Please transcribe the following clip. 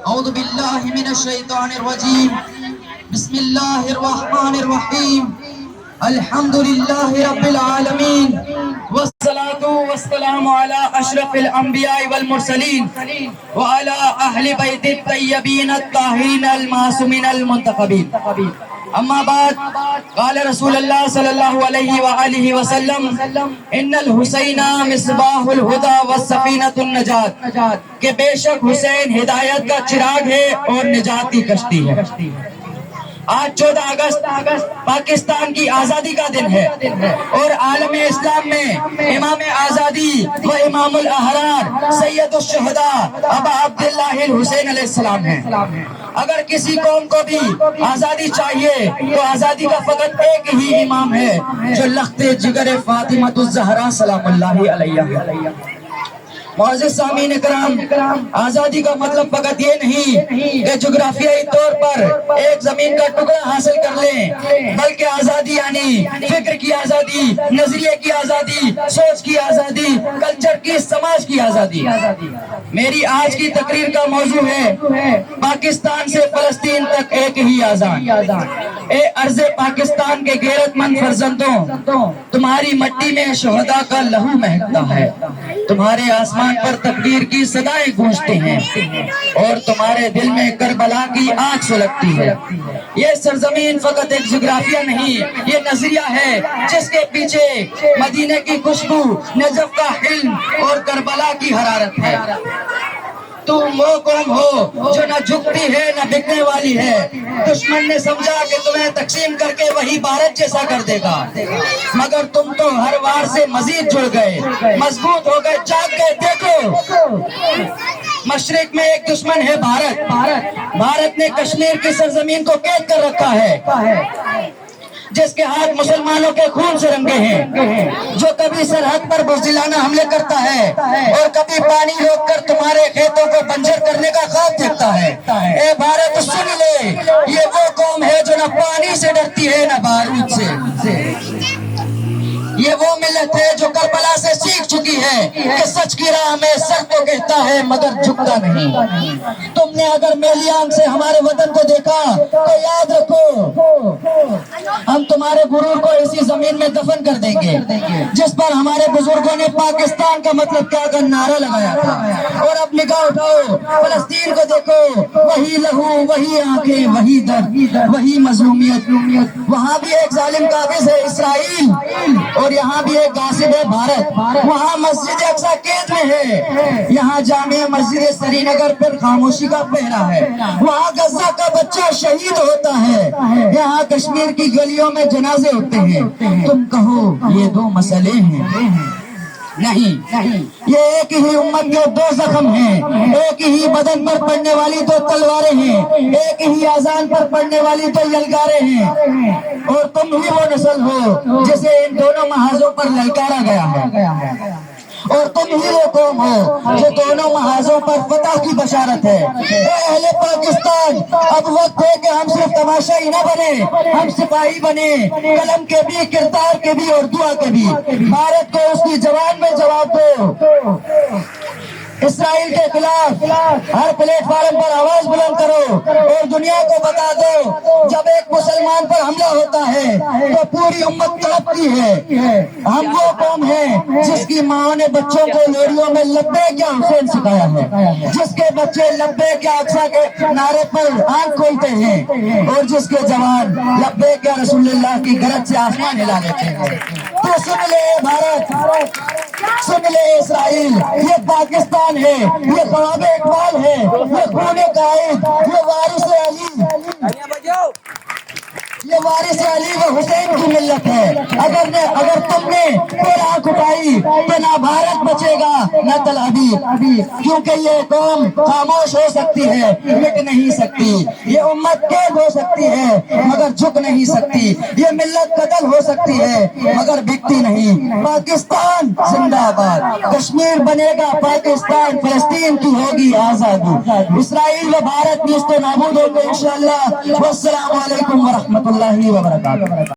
اعوذ باللہ من الشیطان الرجیم بسم اللہ الرحمن الرحیم الحمد للہ رب العالمین والصلاة والسلام على اشرف الانبیاء والمرسلین وعلى اہل بیت الطیبین الطاہرین المعصومین المنتخبین. اما بعد، قال رسول اللہ صلی اللہ علیہ وآلہ وسلم ان الحسین مصباح الہدی والسفینۃ النجات، کہ بے شک حسین ہدایت کا چراغ ہے اور نجات کی کشتی ہے. آج 14 اگست پاکستان کی آزادی کا دن ہے اور عالم اسلام میں امام آزادی و امام الاحرار سید الشہداء ابا عبداللہ الحسین علیہ السلام ہیں. اگر کسی قوم کو بھی آزادی چاہیے تو آزادی کا فقط ایک ہی امام ہے جو لخت جگر فاطمہ الزہرا سلام اللہ علیہ. معزز سامعین کرام، آزادی کا مطلب فقط یہ نہیں کہ جغرافیائی طور پر ایک زمین کا ٹکڑا حاصل کر لیں، بلکہ آزادی یعنی فکر کی آزادی، نظریے کی آزادی، سوچ کی آزادی، کلچر کی، سماج کی آزادی. میری آج کی تقریر کا موضوع ہے پاکستان سے فلسطین تک ایک ہی اذان. اے ارض پاکستان کے غیرت مند فرزندوں، تمہاری مٹی میں شہداء کا لہو مہکتا ہے، تمہارے آسمان پر تکبیر کی صدائیں گونجتی ہیں اور تمہارے دل میں کربلا کی آگ سلگتی ہے. یہ سرزمین فقط ایک جغرافیہ نہیں، یہ نظریہ ہے جس کے پیچھے مدینے کی خوشبو، نجف کا حلم اور کربلا کی حرارت ہے. تم وہ قوم ہو جو نہ جھکتی ہے نہ بکنے والی ہے. دشمن نے سمجھا کہ تمہیں تقسیم کر کے وہی بھارت جیسا کر دے گا، مگر تم تو ہر وار سے مزید جڑ گئے، مضبوط ہو گئے، جاگ گئے. دیکھو، مشرق میں ایک دشمن ہے بھارت نے کشمیر کی سرزمین کو قید کر رکھا ہے، جس کے ہاتھ مسلمانوں کے خون سے رنگے ہیں، جو کبھی سرحد پر بزدلانہ حملے کرتا ہے اور کبھی پانی روک کر تمہارے کھیتوں کو بنجر کرنے کا خواب دیکھتا ہے. اے بھارت سن لے، یہ وہ قوم ہے جو نہ پانی سے ڈرتی ہے نہ بارود سے. یہ وہ ملت ہے جو کربلا سے سیکھ چکی ہے کہ سچ کی راہ میں سر تو کہتا ہے مگر جھکتا نہیں. تم نے اگر میلی آنکھ سے ہمارے وطن کو دیکھا تو یاد رکھو، ہم تمہارے غرور کو اسی زمین میں دفن کر دیں گے جس پر ہمارے بزرگوں نے پاکستان کا مطلب کیا کر نعرہ لگایا تھا. اور اب نگاہ اٹھاؤ، فلسطین کو دیکھو، وہی لہو، وہی آنکھیں، وہی درد، وہی مظلومیت. وہاں بھی ایک ظالم قابض ہے اسرائیل اور یہاں بھی ایک غاصب ہے بھارت. وہاں مسجد اقصی قید میں ہے، یہاں جامع مسجد سری نگر پر خاموشی کا پہرا ہے. وہاں غزہ کا بچہ شہید ہوتا ہے، یہاں کشمیر کی گلیوں میں جنازے ہوتے ہیں. تم کہو یہ دو مسئلے ہیں؟ نہیں، یہ ایک ہی امت کے دو زخم ہیں، ایک ہی بدن پر پڑنے والی دو تلواریں ہیں، ایک ہی اذان پر پڑنے والی دو یلغاریں ہیں. اور تم ہی وہ نسل ہو جسے ان دونوں محاذوں پر للکارا گیا ہے، اور تم ہی وہ قوم ہو جو دونوں محاذوں پر فتح کی بشارت ہے. اے اہل پاکستان، اب وقت ہے کہ ہم صرف تماشائی نہ بنے، ہم سپاہی بنے، قلم کے بھی، کردار کے بھی اور دعا کے بھی. بھارت کو اس کی زبان میں جواب دو، اسرائیل کے خلاف ہر پلیٹ فارم پر آواز بلند کرو اور دنیا کو بتا دو جب ایک مسلمان پر حملہ ہوتا ہے تو پوری امت تڑپتی ہے. ہم وہ قوم ہیں جس کی ماں نے بچوں کو لوریوں میں لبیک یا حسین سکھایا ہے، جس کے بچے لبیک یا اقصی کے نعرے پر آنکھ کھولتے ہیں اور جس کے جوان لبیک یا رسول اللہ کی گرج سے آسمان ہلا لیتے ہیں. تو سن لے بھارت، سن لے اسرائیل، یہ پاکستان ہے، یہ خواب اقبال ہے، یہ خون قائد، یہ وارث علی و حسین کی ملت ہے. اگر تم نے پھر آنکھ اٹھائی تو نہ بھارت بچے گا نہ تل ابیب، کیونکہ یہ قوم خاموش ہو سکتی ہے، مٹ نہیں سکتی. یہ امت قید ہو سکتی ہے مگر جھک نہیں سکتی. یہ ملت قتل ہو سکتی ہے مگر بکتی نہیں. پاکستان زندہ آباد، کشمیر بنے گا پاکستان، فلسطین کی ہوگی آزادی. اسرائیل و بھارت نیست و نابود ہوں گے انشاءاللہ. والسلام علیکم ورحمۃ اللہ وبرکاتہ.